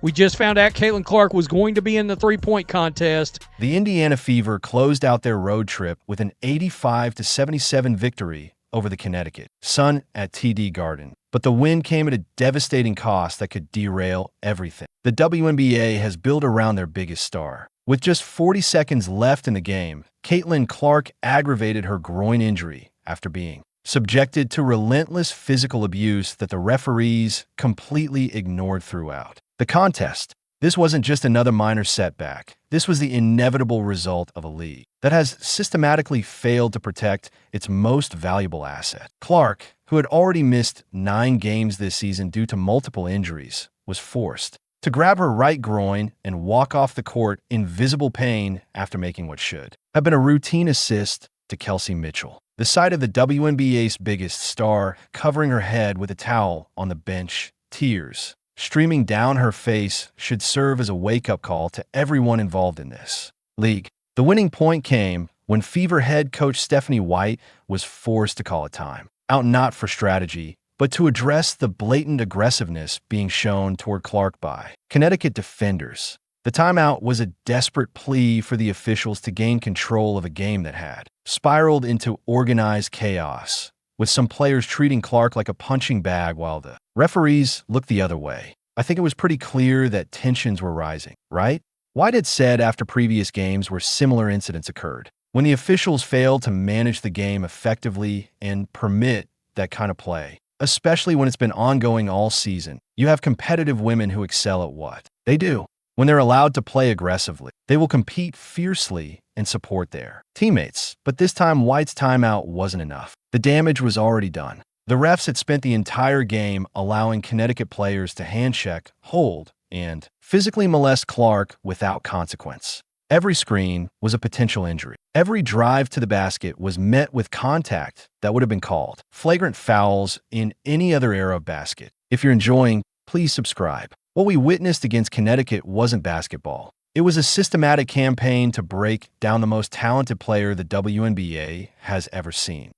We just found out Caitlin Clark was going to be in the three-point contest. The Indiana Fever closed out their road trip with an 85-77 victory over the Connecticut Sun at TD Garden. But the win came at a devastating cost that could derail everything. The WNBA has built around their biggest star. With just 40 seconds left in the game, Caitlin Clark aggravated her groin injury after being subjected to relentless physical abuse that the referees completely ignored throughout the contest. This wasn't just another minor setback. This was the inevitable result of a league that has systematically failed to protect its most valuable asset. Clark, who had already missed 9 games this season due to multiple injuries, was forced to grab her right groin and walk off the court in visible pain after making what should have been a routine assist to Kelsey Mitchell. The sight of the WNBA's biggest star covering her head with a towel on the bench, tears streaming down her face, should serve as a wake-up call to everyone involved in this league. The winning point came when Fever head coach Stephanie White was forced to call a time out, not for strategy, but to address the blatant aggressiveness being shown toward Clark by Connecticut defenders. The timeout was a desperate plea for the officials to gain control of a game that had spiraled into organized chaos, with some players treating Clark like a punching bag while the referees looked the other way. I think it was pretty clear that tensions were rising, right? White had said after previous games where similar incidents occurred, when the officials failed to manage the game effectively and permit that kind of play, especially when it's been ongoing all season, you have competitive women who excel at what they do. When they're allowed to play aggressively, they will compete fiercely and support their teammates. But this time, White's timeout wasn't enough. The damage was already done. The refs had spent the entire game allowing Connecticut players to handcheck, hold, and physically molest Clark without consequence. Every screen was a potential injury. Every drive to the basket was met with contact that would have been called flagrant fouls in any other era of basket. If you're enjoying, please subscribe. What we witnessed against Connecticut wasn't basketball. It was a systematic campaign to break down the most talented player the WNBA has ever seen.